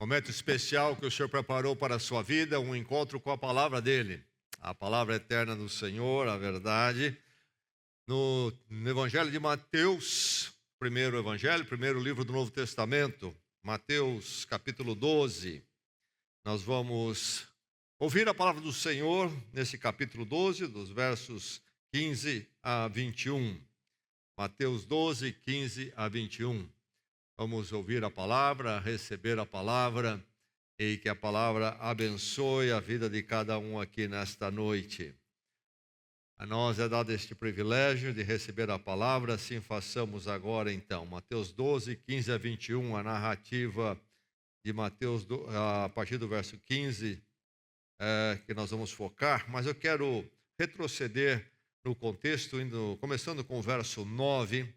Momento especial que o Senhor preparou para a sua vida, um encontro com a palavra dele, a palavra eterna do Senhor, a verdade. No Evangelho de Mateus, primeiro Evangelho, primeiro livro do Novo Testamento, Mateus capítulo 12, nós vamos ouvir a palavra do Senhor nesse capítulo 12, dos versos 15 a 21. Mateus 12, 15 a 21. Vamos ouvir a palavra, receber a palavra e que a palavra abençoe a vida de cada um aqui nesta noite. A nós é dado este privilégio de receber a palavra, assim façamos agora então. Mateus 12, 15 a 21, a narrativa de Mateus, a partir do verso 15, que nós vamos focar, mas eu quero retroceder no contexto, começando com o verso 9.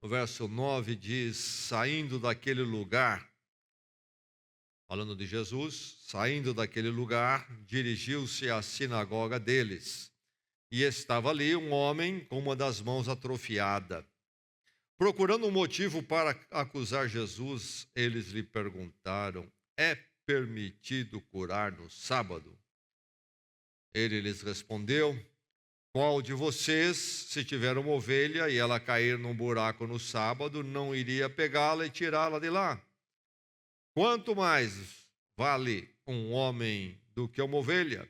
O verso 9 diz: saindo daquele lugar, falando de Jesus, saindo daquele lugar, dirigiu-se à sinagoga deles. E estava ali um homem com uma das mãos atrofiada. Procurando um motivo para acusar Jesus, eles lhe perguntaram: é permitido curar no sábado? Ele lhes respondeu: qual de vocês, se tiver uma ovelha e ela cair num buraco no sábado, não iria pegá-la e tirá-la de lá? Quanto mais vale um homem do que uma ovelha?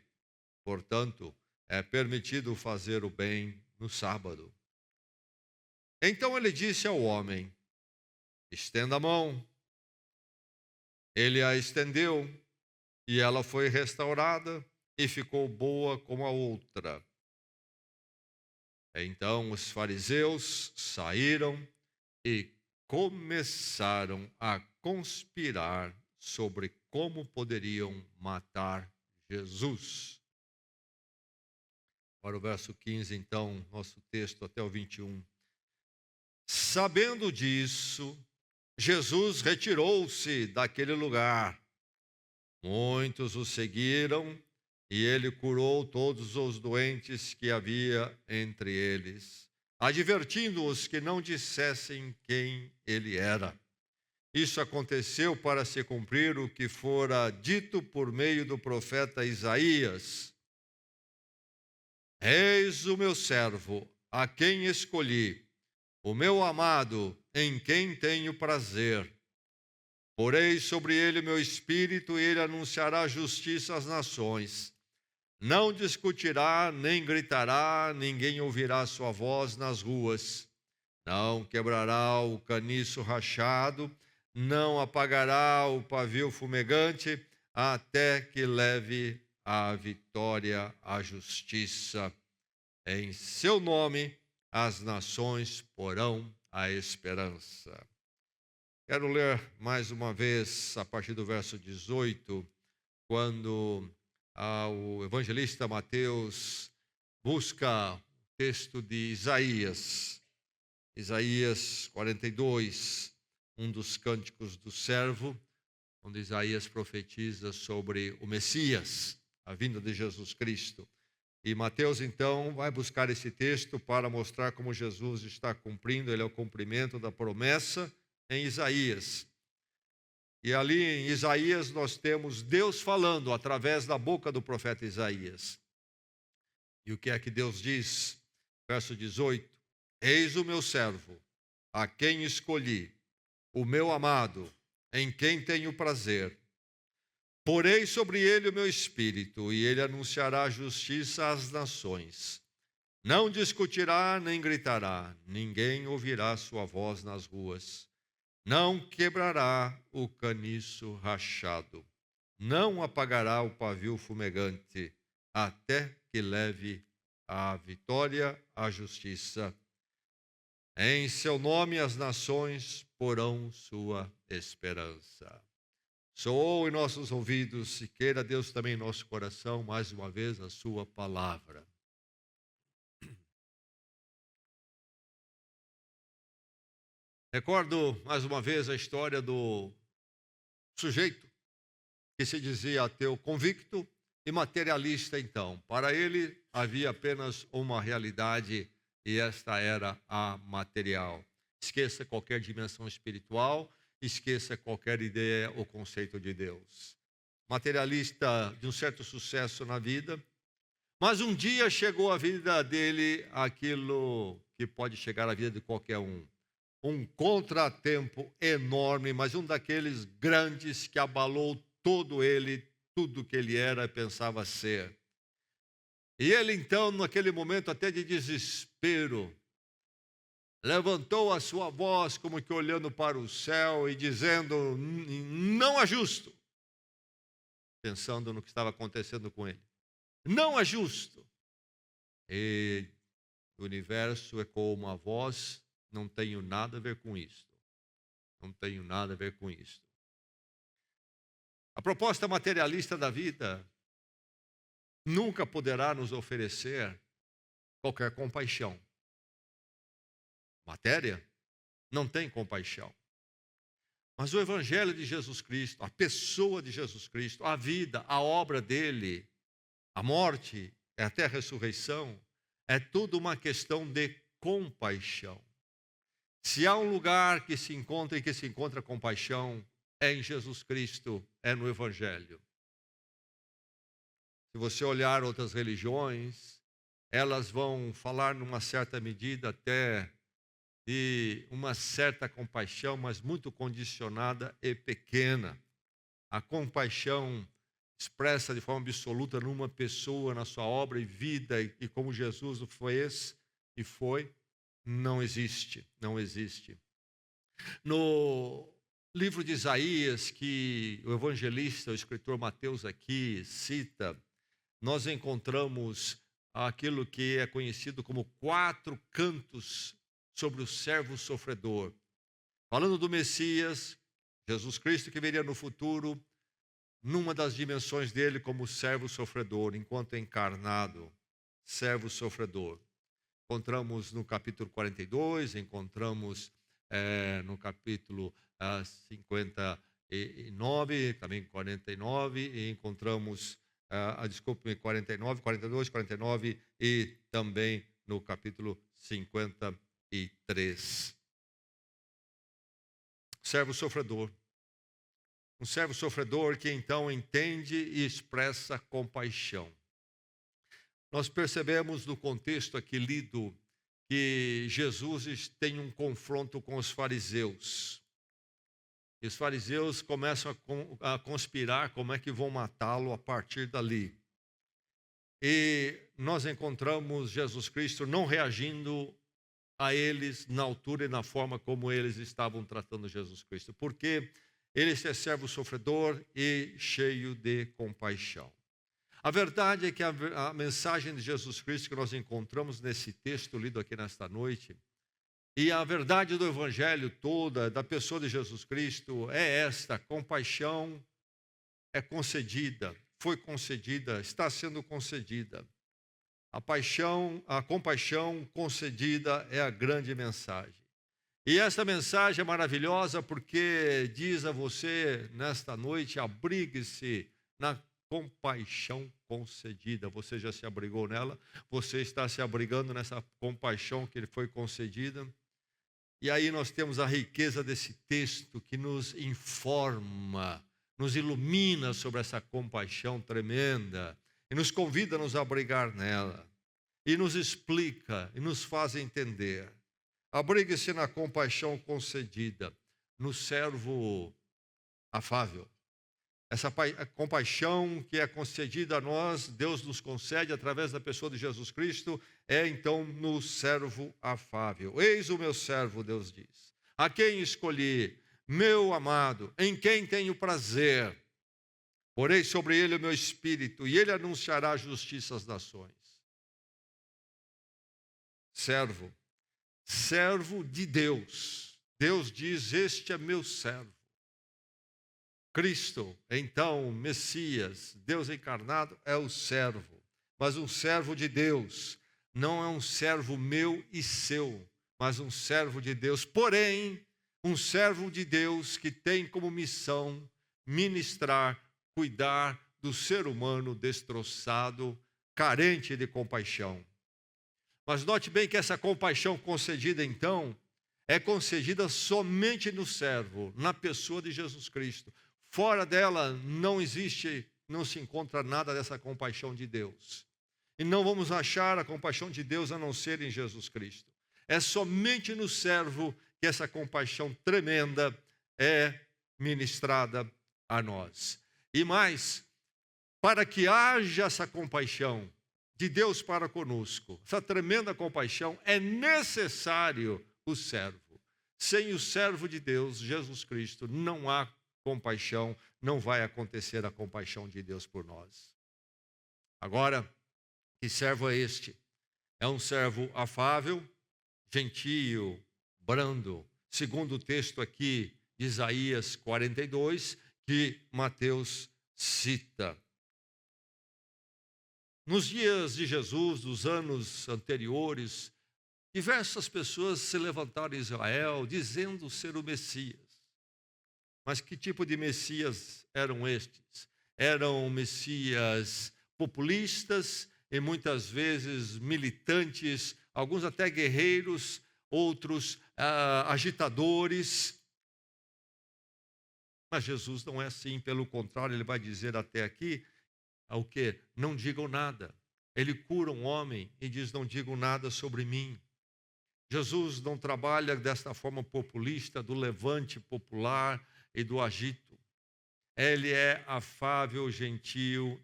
Portanto, é permitido fazer o bem no sábado. Então ele disse ao homem: estenda a mão. Ele a estendeu, e ela foi restaurada e ficou boa como a outra. Então os fariseus saíram e começaram a conspirar sobre como poderiam matar Jesus. Para o verso 15, então, nosso texto até o 21. Sabendo disso, Jesus retirou-se daquele lugar. Muitos o seguiram, e ele curou todos os doentes que havia entre eles, advertindo-os que não dissessem quem ele era. Isso aconteceu para se cumprir o que fora dito por meio do profeta Isaías: eis o meu servo, a quem escolhi, o meu amado, em quem tenho prazer. Porei sobre ele o meu espírito, e ele anunciará justiça às nações. Não discutirá, nem gritará, ninguém ouvirá sua voz nas ruas. Não quebrará o caniço rachado, não apagará o pavio fumegante, até que leve a vitória à justiça. Em seu nome, as nações porão a esperança. Quero ler mais uma vez, a partir do verso 18, quando o evangelista Mateus busca o texto de Isaías. Isaías 42, um dos cânticos do servo, onde Isaías profetiza sobre o Messias, a vinda de Jesus Cristo. E Mateus, então, vai buscar esse texto para mostrar como Jesus está cumprindo, ele é o cumprimento da promessa em Isaías. E ali em Isaías nós temos Deus falando através da boca do profeta Isaías. E o que é que Deus diz? Verso 18: eis o meu servo, a quem escolhi, o meu amado, em quem tenho prazer. Porei sobre ele o meu espírito, e ele anunciará justiça às nações. Não discutirá nem gritará, ninguém ouvirá sua voz nas ruas. Não quebrará o caniço rachado, não apagará o pavio fumegante, até que leve a vitória à justiça. Em seu nome as nações porão sua esperança. Soou em nossos ouvidos, e queira Deus também em nosso coração, mais uma vez, a sua palavra. Recordo mais uma vez a história do sujeito que se dizia ateu convicto e materialista então. Para ele havia apenas uma realidade, e esta era a material. Esqueça qualquer dimensão espiritual, esqueça qualquer ideia ou conceito de Deus. Materialista de um certo sucesso na vida, mas um dia chegou à vida dele aquilo que pode chegar à vida de qualquer um. Um contratempo enorme, mas um daqueles grandes que abalou todo ele, tudo que ele era e pensava ser. E ele então, naquele momento até de desespero, levantou a sua voz como que olhando para o céu e dizendo, não é justo, pensando no que estava acontecendo com ele. Não é justo. E o universo ecoou uma voz, não tenho nada a ver com isto. Não tenho nada a ver com isto. A proposta materialista da vida nunca poderá nos oferecer qualquer compaixão. Matéria não tem compaixão. Mas o Evangelho de Jesus Cristo, a pessoa de Jesus Cristo, a vida, a obra dele, a morte, até a ressurreição, é tudo uma questão de compaixão. Se há um lugar que se encontra e que se encontra compaixão, é em Jesus Cristo, é no Evangelho. Se você olhar outras religiões, elas vão falar numa certa medida até de uma certa compaixão, mas muito condicionada e pequena. A compaixão expressa de forma absoluta numa pessoa, na sua obra e vida, e como Jesus o fez e foi, não existe, não existe. No livro de Isaías, que o evangelista, o escritor Mateus aqui cita, nós encontramos aquilo que é conhecido como 4 cantos sobre o servo sofredor. Falando do Messias, Jesus Cristo que viria no futuro, numa das dimensões dele como servo sofredor, enquanto encarnado, servo sofredor. Encontramos no capítulo 42, encontramos no capítulo 59, também 49, e encontramos, desculpe-me, 49, 42, 49 e também no capítulo 53. Servo sofredor. Um servo sofredor que então entende e expressa compaixão. Nós percebemos no contexto aqui lido que Jesus tem um confronto com os fariseus. E os fariseus começam a conspirar como é que vão matá-lo a partir dali. E nós encontramos Jesus Cristo não reagindo a eles na altura e na forma como eles estavam tratando Jesus Cristo. Porque ele é servo sofredor e cheio de compaixão. A verdade é que a mensagem de Jesus Cristo que nós encontramos nesse texto lido aqui nesta noite, e a verdade do Evangelho toda, da pessoa de Jesus Cristo, é esta: compaixão é concedida, foi concedida, está sendo concedida. A compaixão concedida é a grande mensagem. E essa mensagem é maravilhosa porque diz a você, nesta noite, abrigue-se na compaixão concedida. Você já se abrigou nela? Você está se abrigando nessa compaixão que lhe foi concedida? E aí nós temos a riqueza desse texto que nos informa, nos ilumina sobre essa compaixão tremenda e nos convida a nos abrigar nela. E nos explica e nos faz entender. Abrigue-se na compaixão concedida, no servo afável. Essa compaixão que é concedida a nós, Deus nos concede através da pessoa de Jesus Cristo, é então no servo afável. Eis o meu servo, Deus diz, a quem escolhi, meu amado, em quem tenho prazer. Porei sobre ele o meu espírito, e ele anunciará a justiça às nações. Servo de Deus. Deus diz, este é meu servo. Cristo, então, Messias, Deus encarnado, é o servo. Mas um servo de Deus não é um servo meu e seu, mas um servo de Deus. Porém, um servo de Deus que tem como missão ministrar, cuidar do ser humano destroçado, carente de compaixão. Mas note bem que essa compaixão concedida, então, é concedida somente no servo, na pessoa de Jesus Cristo. Fora dela não existe, não se encontra nada dessa compaixão de Deus. E não vamos achar a compaixão de Deus a não ser em Jesus Cristo. É somente no servo que essa compaixão tremenda é ministrada a nós. E mais, para que haja essa compaixão de Deus para conosco, essa tremenda compaixão, é necessário o servo. Sem o servo de Deus, Jesus Cristo, não há compaixão, não vai acontecer a compaixão de Deus por nós. Agora, que servo é este? É um servo afável, gentio, brando, segundo o texto aqui de Isaías 42, que Mateus cita. Nos dias de Jesus, dos anos anteriores, diversas pessoas se levantaram em Israel dizendo ser o Messias. Mas que tipo de Messias eram estes? Eram Messias populistas e muitas vezes militantes, alguns até guerreiros, outros agitadores. Mas Jesus não é assim, pelo contrário, ele vai dizer até aqui, o quê? Não digam nada. Ele cura um homem e diz, não digam nada sobre mim. Jesus não trabalha desta forma populista, do levante popular e do agito. Ele é afável, gentil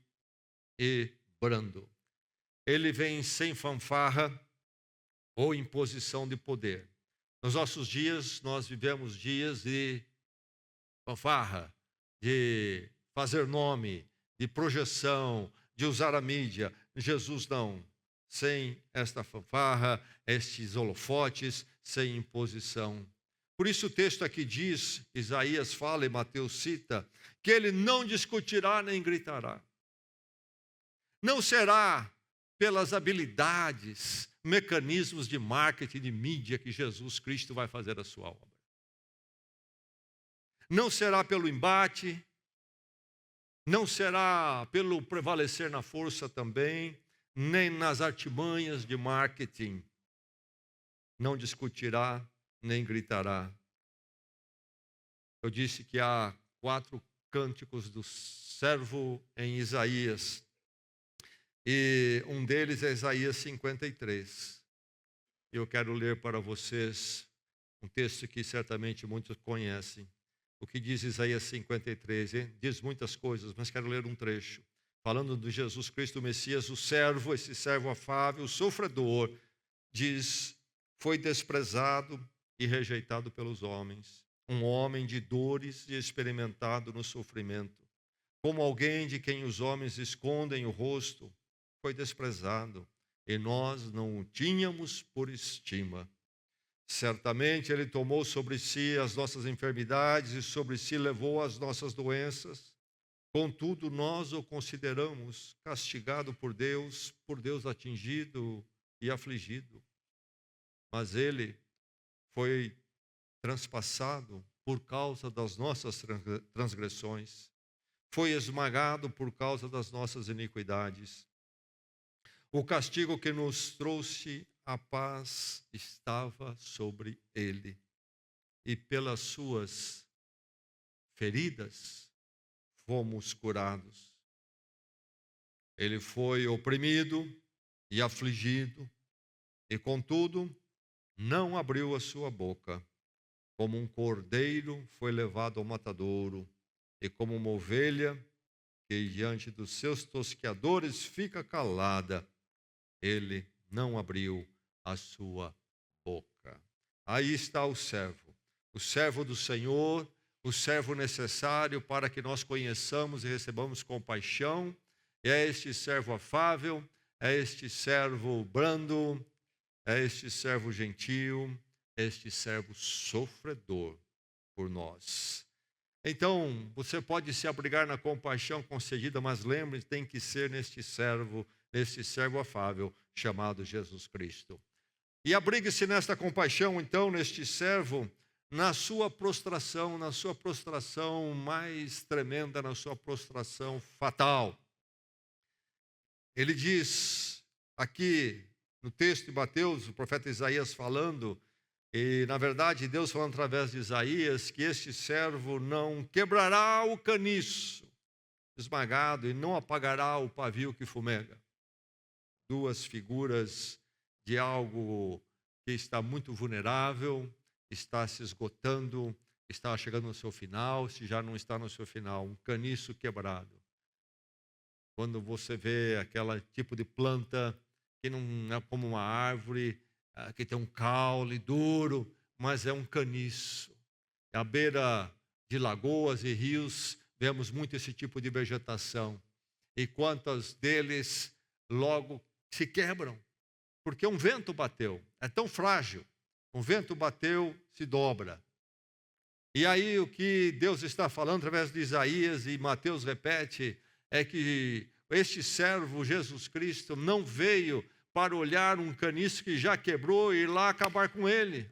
e brando. Ele vem sem fanfarra ou imposição de poder. Nos nossos dias, nós vivemos dias de fanfarra, de fazer nome, de projeção, de usar a mídia. Jesus não. Sem esta fanfarra, estes holofotes, sem imposição. Por isso o texto aqui diz, Isaías fala e Mateus cita, que ele não discutirá nem gritará. Não será pelas habilidades, mecanismos de marketing, de mídia que Jesus Cristo vai fazer a sua obra. Não será pelo embate, não será pelo prevalecer na força também, nem nas artimanhas de marketing. Não discutirá, nem gritará. Eu disse que há 4 cânticos do servo em Isaías. E um deles é Isaías 53. Eu quero ler para vocês um texto que certamente muitos conhecem. O que diz Isaías 53, hein? Diz muitas coisas, mas quero ler um trecho. Falando de Jesus Cristo, o Messias, o servo, esse servo afável, o sofredor, diz, foi desprezado e rejeitado pelos homens. Um homem de dores e experimentado no sofrimento. Como alguém de quem os homens escondem o rosto, foi desprezado, e nós não o tínhamos por estima. Certamente ele tomou sobre si as nossas enfermidades e sobre si levou as nossas doenças. Contudo, nós o consideramos castigado por Deus atingido e afligido. Mas ele foi transpassado por causa das nossas transgressões, foi esmagado por causa das nossas iniquidades. O castigo que nos trouxe a paz estava sobre ele, e pelas suas feridas fomos curados. Ele foi oprimido e afligido, e contudo não abriu a sua boca. Como um cordeiro foi levado ao matadouro, e como uma ovelha que diante dos seus tosqueadores fica calada, ele não abriu a sua boca. Aí está o servo do Senhor, o servo necessário para que nós conheçamos e recebamos compaixão. E é este servo afável, é este servo brando, é este servo gentil, é este servo sofredor por nós. Então, você pode se abrigar na compaixão concedida, mas lembre, tem que ser neste servo afável, chamado Jesus Cristo. E abrigue-se nesta compaixão, então, neste servo, na sua prostração mais tremenda, na sua prostração fatal. Ele diz aqui, no texto de Mateus, o profeta Isaías falando, E, na verdade, Deus falando através de Isaías que este servo não quebrará o caniço esmagado e não apagará o pavio que fumega. Duas figuras de algo que está muito vulnerável, está se esgotando, está chegando no seu final, se já não está no seu final, um caniço quebrado. Quando você vê aquele tipo de planta que não é como uma árvore, que tem um caule duro, mas é um caniço. À beira de lagoas e rios, vemos muito esse tipo de vegetação. E quantos deles logo se quebram, porque um vento bateu, é tão frágil. Um vento bateu, se dobra. E aí o que Deus está falando através de Isaías, e Mateus repete, é que este servo, Jesus Cristo, não veio para olhar um caniço que já quebrou e ir lá acabar com ele,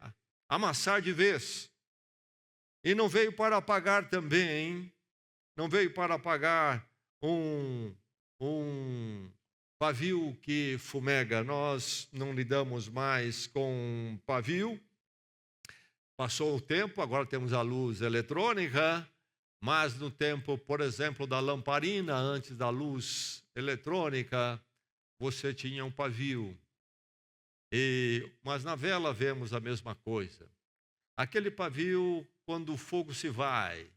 amassar de vez. E não veio para apagar também, não veio para apagar um pavio que fumega. Nós não lidamos mais com pavio. Passou o tempo, agora temos a luz eletrônica, mas no tempo, por exemplo, da lamparina, antes da luz eletrônica, você tinha um pavio. Mas na vela vemos a mesma coisa. Aquele pavio, quando o fogo se vai,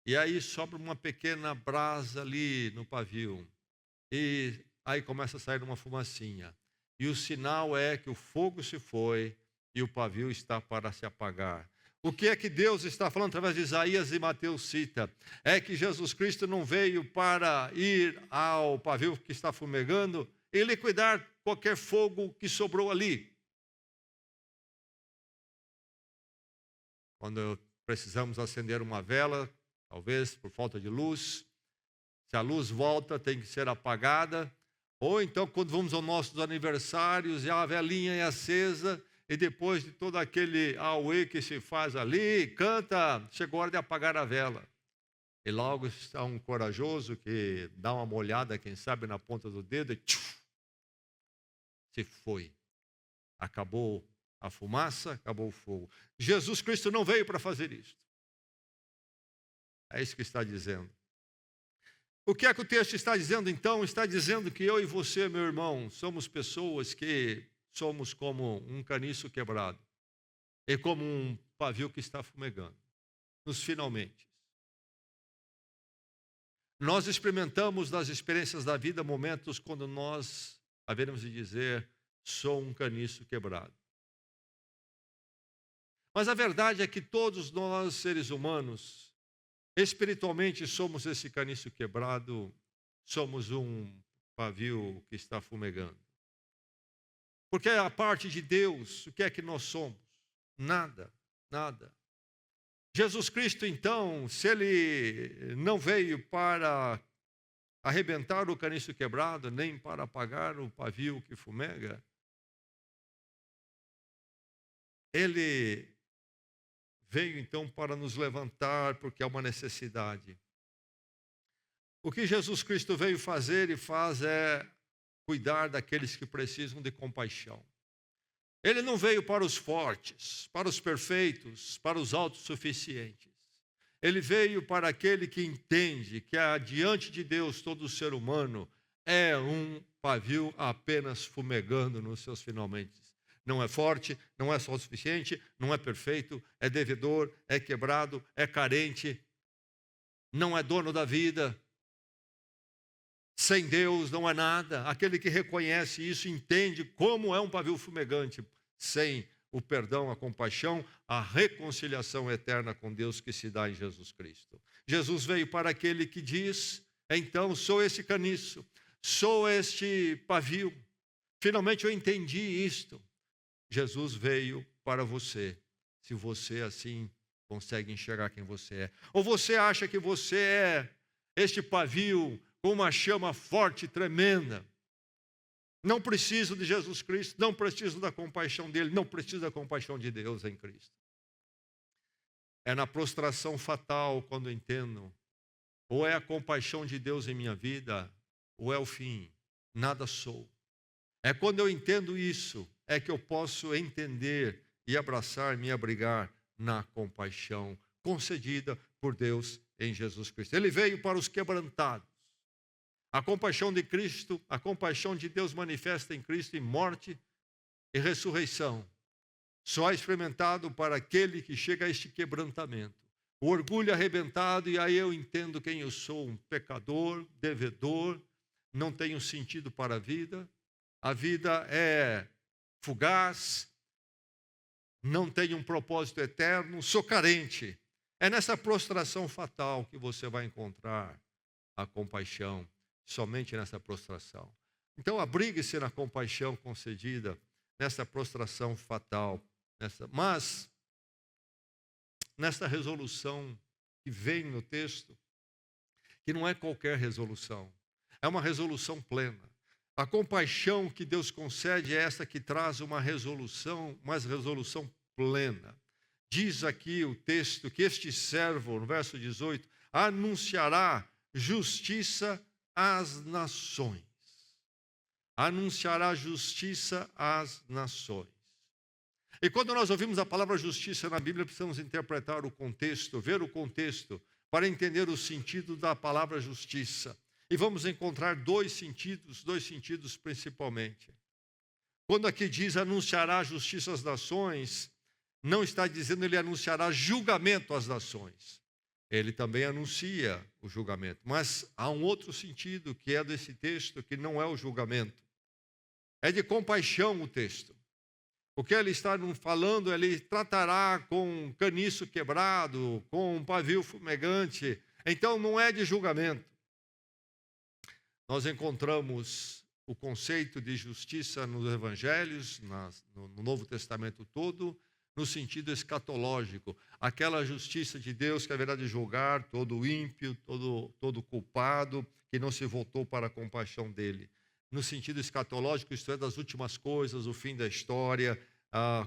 e aí sobra uma pequena brasa ali no pavio, e aí começa a sair uma fumacinha. E o sinal é que o fogo se foi e o pavio está para se apagar. O que é que Deus está falando através de Isaías e Mateus cita? É que Jesus Cristo não veio para ir ao pavio que está fumegando e liquidar qualquer fogo que sobrou ali. Quando precisamos acender uma vela, talvez por falta de luz, se a luz volta, tem que ser apagada. Ou então, quando vamos aos nossos aniversários e a velinha é acesa, e depois de todo aquele auê que se faz ali, canta, chegou a hora de apagar a vela. E logo está um corajoso que dá uma molhada, quem sabe, na ponta do dedo e se foi. Acabou a fumaça, acabou o fogo. Jesus Cristo não veio para fazer isso. É isso que está dizendo. O que é que o texto está dizendo então? Está dizendo que eu e você, meu irmão, somos pessoas que somos como um caniço quebrado e como um pavio que está fumegando, nos finalmente. Nós experimentamos nas experiências da vida momentos quando nós haveremos de dizer, sou um caniço quebrado. Mas a verdade é que todos nós, seres humanos, espiritualmente somos esse caniço quebrado, somos um pavio que está fumegando. Porque a parte de Deus, o que é que nós somos? Nada, nada. Jesus Cristo, então, se ele não veio para arrebentar o caniço quebrado, nem para apagar o pavio que fumega, ele veio então para nos levantar, porque é uma necessidade. O que Jesus Cristo veio fazer e faz é cuidar daqueles que precisam de compaixão. Ele não veio para os fortes, para os perfeitos, para os autossuficientes. Ele veio para aquele que entende que diante de Deus todo ser humano é um pavio apenas fumegando nos seus finalmente. Não é forte, não é só o suficiente, não é perfeito, é devedor, é quebrado, é carente, não é dono da vida. Sem Deus não é nada. Aquele que reconhece isso entende como é um pavio fumegante, sem o perdão, a compaixão, a reconciliação eterna com Deus que se dá em Jesus Cristo. Jesus veio para aquele que diz, então, sou esse caniço, sou este pavio. Finalmente eu entendi isto. Jesus veio para você, se você assim consegue enxergar quem você é. Ou você acha que você é este pavio com uma chama forte, tremenda. Não preciso de Jesus Cristo, não preciso da compaixão dele, não preciso da compaixão de Deus em Cristo. É na prostração fatal quando entendo, ou é a compaixão de Deus em minha vida, ou é o fim, nada sou. É quando eu entendo isso, é que eu posso entender e abraçar-me e abrigar na compaixão concedida por Deus em Jesus Cristo. Ele veio para os quebrantados. A compaixão de Cristo, a compaixão de Deus manifesta em Cristo em morte e ressurreição. Só é experimentado para aquele que chega a este quebrantamento. O orgulho arrebentado, e aí eu entendo quem eu sou, um pecador, devedor, não tenho sentido para a vida é fugaz, não tenho um propósito eterno, sou carente. É nessa prostração fatal que você vai encontrar a compaixão, somente nessa prostração. Então, abrigue-se na compaixão concedida, nessa prostração fatal. Mas, nessa resolução que vem no texto, que não é qualquer resolução, é uma resolução plena. A compaixão que Deus concede é essa que traz uma resolução plena. Diz aqui o texto que este servo, no verso 18, anunciará justiça às nações. Anunciará justiça às nações. E quando nós ouvimos a palavra justiça na Bíblia, precisamos interpretar o contexto, ver o contexto, para entender o sentido da palavra justiça. E vamos encontrar dois sentidos principalmente. Quando aqui diz anunciará justiça às nações, não está dizendo ele anunciará julgamento às nações. Ele também anuncia o julgamento. Mas há um outro sentido que é desse texto, que não é o julgamento. É de compaixão o texto. O que ele está falando, ele tratará com um caniço quebrado, com um pavio fumegante. Então não é de julgamento. Nós encontramos o conceito de justiça nos evangelhos, no Novo Testamento todo, no sentido escatológico. Aquela justiça de Deus que haverá de julgar todo ímpio, todo culpado, que não se voltou para a compaixão dele. No sentido escatológico, isto é, das últimas coisas, o fim da história,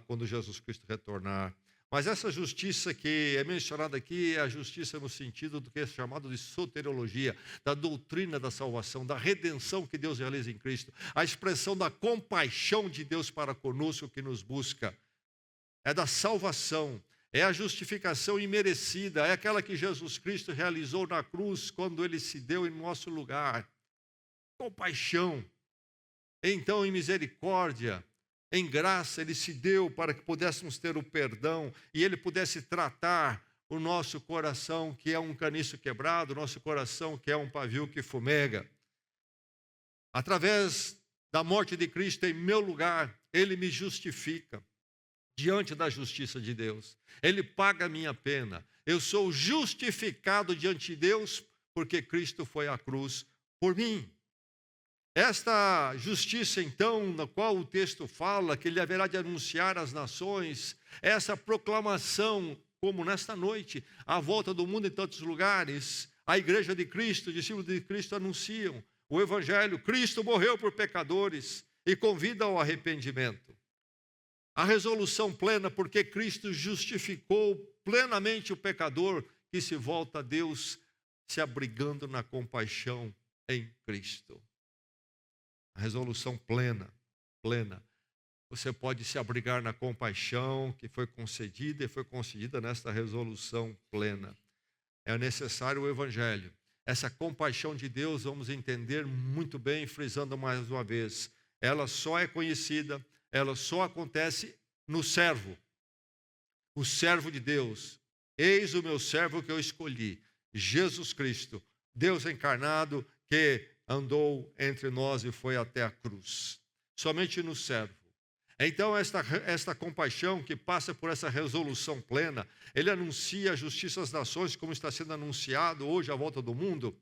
quando Jesus Cristo retornar. Mas essa justiça que é mencionada aqui é a justiça no sentido do que é chamado de soteriologia, da doutrina da salvação, da redenção que Deus realiza em Cristo, a expressão da compaixão de Deus para conosco que nos busca. É da salvação, é a justificação imerecida, é aquela que Jesus Cristo realizou na cruz quando ele se deu em nosso lugar. Compaixão. Então, em misericórdia, em graça, ele se deu para que pudéssemos ter o perdão e ele pudesse tratar o nosso coração, que é um caniço quebrado, o nosso coração, que é um pavio que fumega. Através da morte de Cristo em meu lugar, ele me justifica diante da justiça de Deus. Ele paga a minha pena. Eu sou justificado diante de Deus porque Cristo foi à cruz por mim. Esta justiça, então, na qual o texto fala que ele haverá de anunciar às nações, essa proclamação, como nesta noite, à volta do mundo em tantos lugares, a igreja de Cristo, os discípulos de Cristo anunciam o evangelho. Cristo morreu por pecadores e convida ao arrependimento. A resolução plena, porque Cristo justificou plenamente o pecador que se volta a Deus, se abrigando na compaixão em Cristo. A resolução plena. Você pode se abrigar na compaixão que foi concedida e foi concedida nesta resolução plena. É necessário o evangelho. Essa compaixão de Deus, vamos entender muito bem, frisando mais uma vez, ela só é conhecida, ela só acontece no servo. O servo de Deus. Eis o meu servo que eu escolhi, Jesus Cristo, Deus encarnado, que andou entre nós e foi até a cruz. Somente no servo. Então, esta compaixão que passa por essa resolução plena, ele anuncia a justiça às nações, como está sendo anunciado hoje à volta do mundo,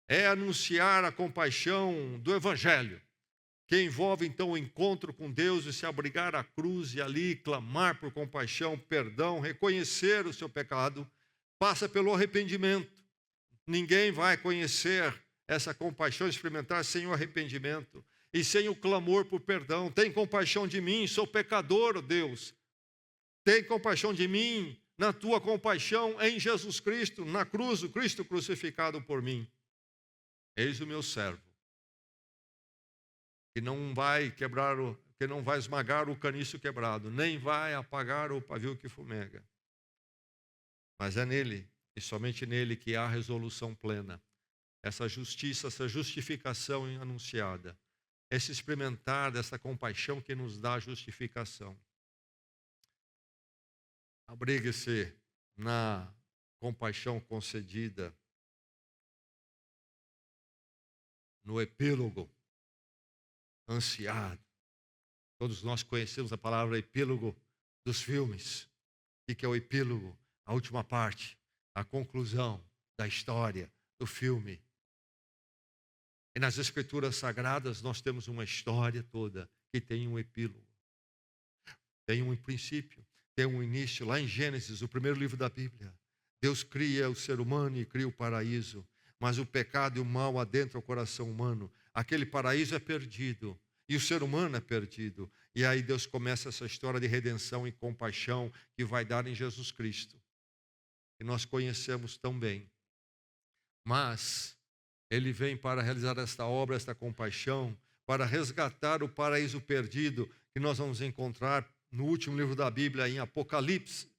é anunciar a compaixão do evangelho, que envolve então o encontro com Deus e se abrigar à cruz e ali clamar por compaixão, perdão, reconhecer o seu pecado, passa pelo arrependimento. Ninguém vai conhecer essa compaixão, experimentar sem o arrependimento e sem o clamor por perdão. Tem compaixão de mim, sou pecador, ó Deus. Tem compaixão de mim na tua compaixão em Jesus Cristo, na cruz, o Cristo crucificado por mim. Eis o meu servo, que não vai porque não vai esmagar o caniço quebrado, nem vai apagar o pavio que fumega. Mas é nele, e somente nele, que há resolução plena. Essa justiça, essa justificação anunciada. Esse experimentar dessa compaixão que nos dá a justificação. Abrigue-se na compaixão concedida no epílogo ansiado. Todos nós conhecemos a palavra epílogo dos filmes. O que é o epílogo? A última parte, a conclusão da história, do filme. E nas Escrituras Sagradas nós temos uma história toda que tem um epílogo. Tem um princípio, tem um início. Lá em Gênesis, o primeiro livro da Bíblia, Deus cria o ser humano e cria o paraíso. Mas o pecado e o mal adentram o coração humano. Aquele paraíso é perdido e o ser humano é perdido. E aí Deus começa essa história de redenção e compaixão que vai dar em Jesus Cristo. Que nós conhecemos tão bem. Mas Ele vem para realizar esta obra, esta compaixão, para resgatar o paraíso perdido que nós vamos encontrar no último livro da Bíblia, em Apocalipse.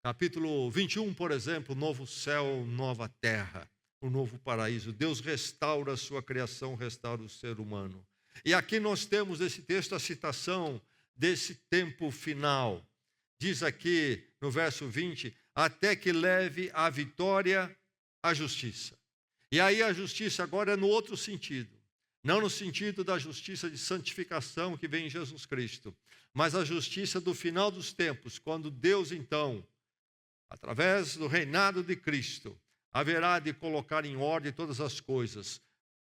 Capítulo 21, por exemplo, novo céu, nova terra. O novo paraíso. Deus restaura a sua criação, restaura o ser humano. E aqui nós temos nesse texto a citação desse tempo final. Diz aqui no verso 20, até que leve a vitória à justiça. E aí a justiça agora é no outro sentido. Não no sentido da justiça de santificação que vem em Jesus Cristo, mas a justiça do final dos tempos, quando Deus então, através do reinado de Cristo, haverá de colocar em ordem todas as coisas.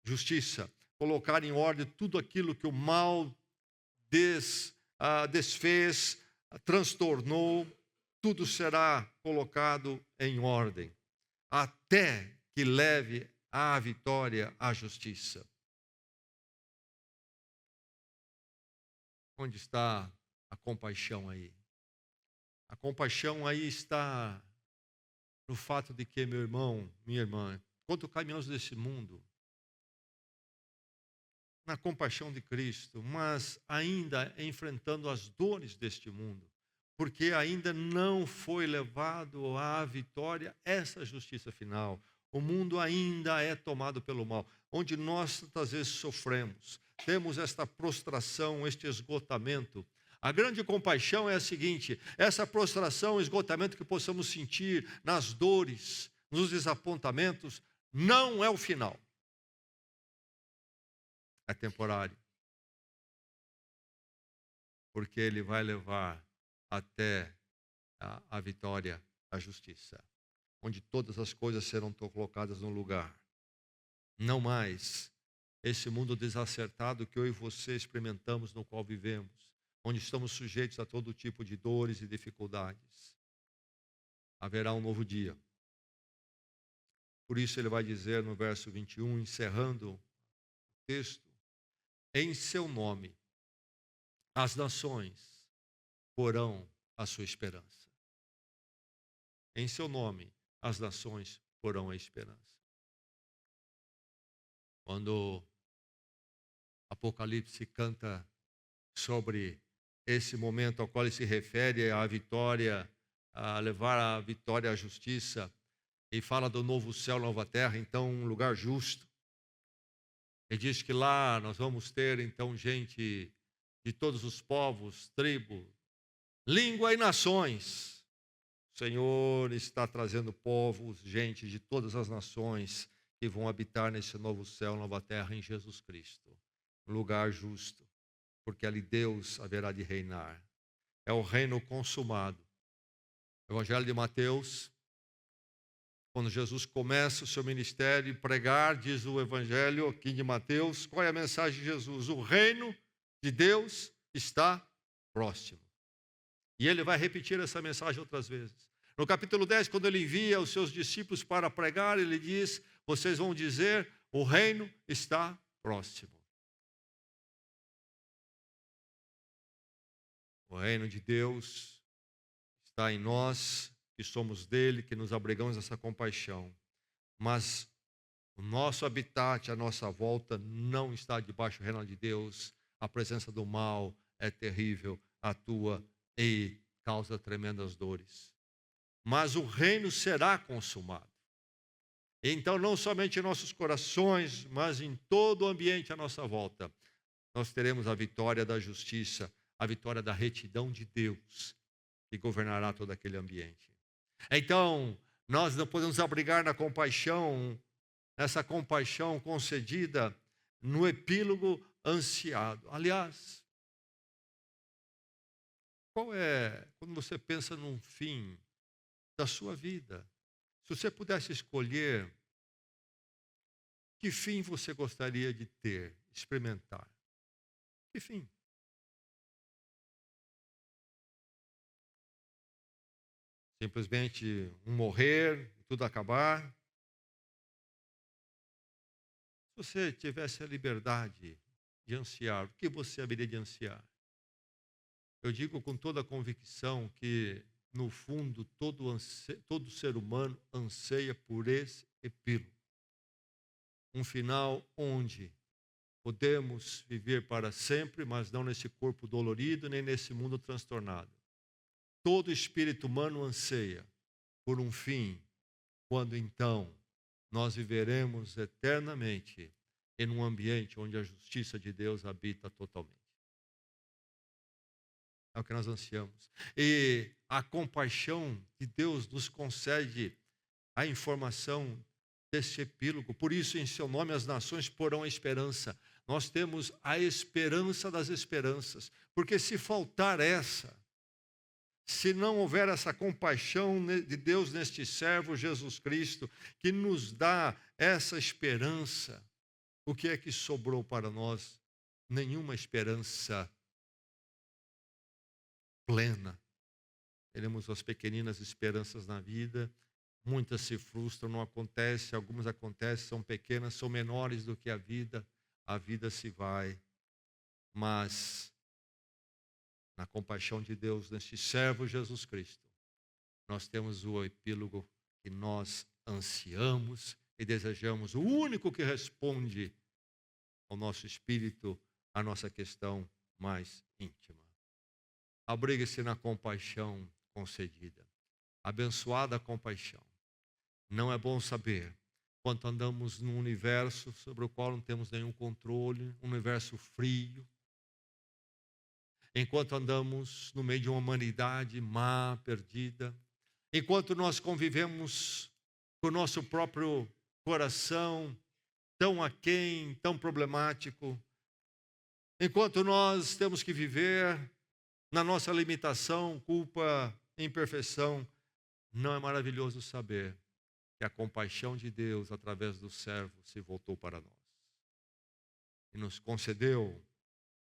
Justiça, colocar em ordem tudo aquilo que o mal desfez, transtornou, tudo será colocado em ordem, até que leve à vitória à justiça. Onde está a compaixão aí? A compaixão aí está no fato de que, meu irmão, minha irmã, quanto caminhamos desse mundo, na compaixão de Cristo, mas ainda enfrentando as dores deste mundo, porque ainda não foi levado à vitória essa justiça final. O mundo ainda é tomado pelo mal, onde nós tantas vezes sofremos, temos esta prostração, este esgotamento. A grande compaixão é a seguinte, essa prostração, esgotamento que possamos sentir nas dores, nos desapontamentos, não é o final. É temporário. Porque ele vai levar até a vitória, a justiça, onde todas as coisas serão colocadas no lugar. Não mais esse mundo desacertado que eu e você experimentamos, no qual vivemos, onde estamos sujeitos a todo tipo de dores e dificuldades. Haverá um novo dia. Por isso ele vai dizer no verso 21, encerrando o texto, em seu nome as nações porão a sua esperança. Em seu nome as nações porão a esperança. Quando Apocalipse canta sobre esse momento ao qual ele se refere à vitória, a levar a vitória à justiça, e fala do novo céu, nova terra, então um lugar justo. Ele diz que lá nós vamos ter então gente de todos os povos, tribos, língua e nações. O Senhor está trazendo povos, gente de todas as nações que vão habitar nesse novo céu, nova terra em Jesus Cristo. Um lugar justo, porque ali Deus haverá de reinar. É o reino consumado. Evangelho de Mateus, quando Jesus começa o seu ministério e pregar, diz o Evangelho aqui de Mateus, qual é a mensagem de Jesus? O reino de Deus está próximo. E ele vai repetir essa mensagem outras vezes. No capítulo 10, quando ele envia os seus discípulos para pregar, ele diz, vocês vão dizer, o reino está próximo. O reino de Deus está em nós, que somos dele, que nos abrigamos dessa compaixão. Mas o nosso habitat, a nossa volta, não está debaixo do reino de Deus. A presença do mal é terrível, atua e causa tremendas dores. Mas o reino será consumado. Então, não somente em nossos corações, mas em todo o ambiente à nossa volta, nós teremos a vitória da justiça, a vitória da retidão de Deus, que governará todo aquele ambiente. Então, nós não podemos abrigar na compaixão, nessa compaixão concedida no epílogo ansiado. Aliás, quando você pensa num fim da sua vida, se você pudesse escolher, que fim você gostaria de ter, experimentar? Que fim? Simplesmente um morrer, tudo acabar? Se você tivesse a liberdade de ansiar, o que você haveria de ansiar? Eu digo com toda a convicção que, no fundo, todo ser humano anseia por esse epílogo. Um final onde podemos viver para sempre, mas não nesse corpo dolorido, nem nesse mundo transtornado. Todo espírito humano anseia por um fim, quando então nós viveremos eternamente em um ambiente onde a justiça de Deus habita totalmente. É o que nós ansiamos. E a compaixão de Deus nos concede a informação desse epílogo. Por isso, em seu nome, as nações porão a esperança. Nós temos a esperança das esperanças. Porque se faltar essa, se não houver essa compaixão de Deus neste servo Jesus Cristo, que nos dá essa esperança, o que é que sobrou para nós? Nenhuma esperança plena. Teremos as pequeninas esperanças na vida, muitas se frustram, não acontece, algumas acontecem, são pequenas, são menores do que a vida se vai. Mas, na compaixão de Deus, neste servo Jesus Cristo, nós temos o epílogo que nós ansiamos e desejamos, o único que responde ao nosso espírito, à nossa questão mais íntima. Abrigue-se na compaixão concedida. Abençoada a compaixão. Não é bom saber quanto andamos num universo sobre o qual não temos nenhum controle, um universo frio. Enquanto andamos no meio de uma humanidade má, perdida. Enquanto nós convivemos com o nosso próprio coração tão aquém, tão problemático. Enquanto nós temos que viver na nossa limitação, culpa, imperfeição, não é maravilhoso saber que a compaixão de Deus, através do servo, se voltou para nós e nos concedeu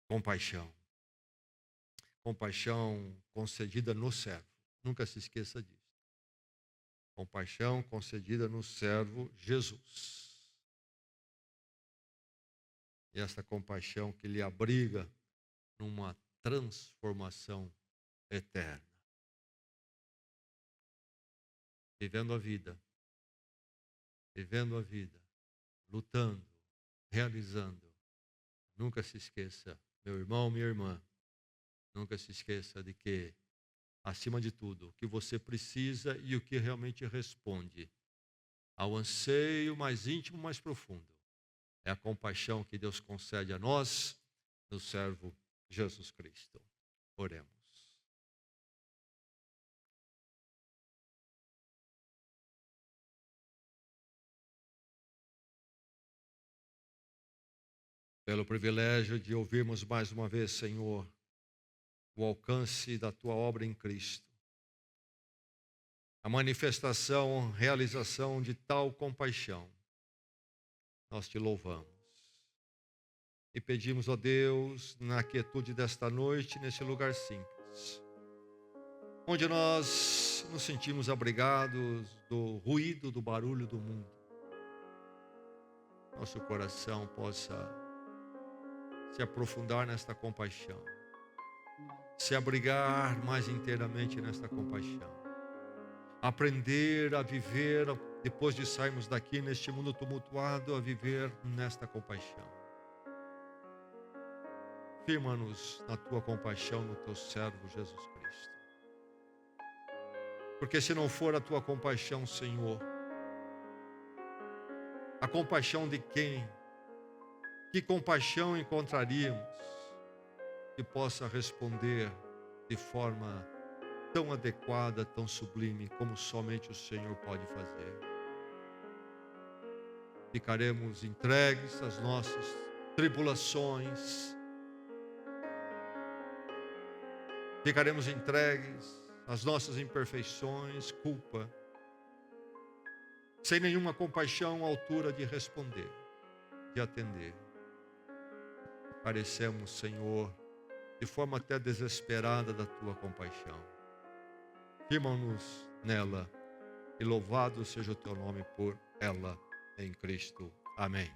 compaixão. Compaixão concedida no servo. Nunca se esqueça disso. Compaixão concedida no servo Jesus. E essa compaixão que lhe abriga numa transformação eterna. Vivendo a vida, lutando, realizando. Nunca se esqueça, meu irmão, minha irmã, nunca se esqueça de que, acima de tudo, o que você precisa e o que realmente responde ao anseio mais íntimo, mais profundo, é a compaixão que Deus concede a nós, no servo Jesus Cristo. Oremos. Pelo privilégio de ouvirmos mais uma vez, Senhor, o alcance da Tua obra em Cristo. A manifestação, realização de tal compaixão. Nós Te louvamos. E pedimos, ó Deus, na quietude desta noite, nesse lugar simples, onde nós nos sentimos abrigados do ruído, do barulho do mundo. Nosso coração possa se aprofundar nesta compaixão, se abrigar mais inteiramente nesta compaixão, aprender a viver, depois de sairmos daqui neste mundo tumultuado, a viver nesta compaixão. Firma-nos na tua compaixão, no teu servo Jesus Cristo. Porque se não for a tua compaixão, Senhor, a compaixão de quem? Que compaixão encontraríamos que possa responder de forma tão adequada, tão sublime, como somente o Senhor pode fazer? Ficaremos entregues às nossas tribulações, ficaremos entregues às nossas imperfeições, culpa, sem nenhuma compaixão à altura de responder, de atender. Carecemos, Senhor, de forma até desesperada da tua compaixão. Firma-nos nela e louvado seja o teu nome por ela, em Cristo. Amém.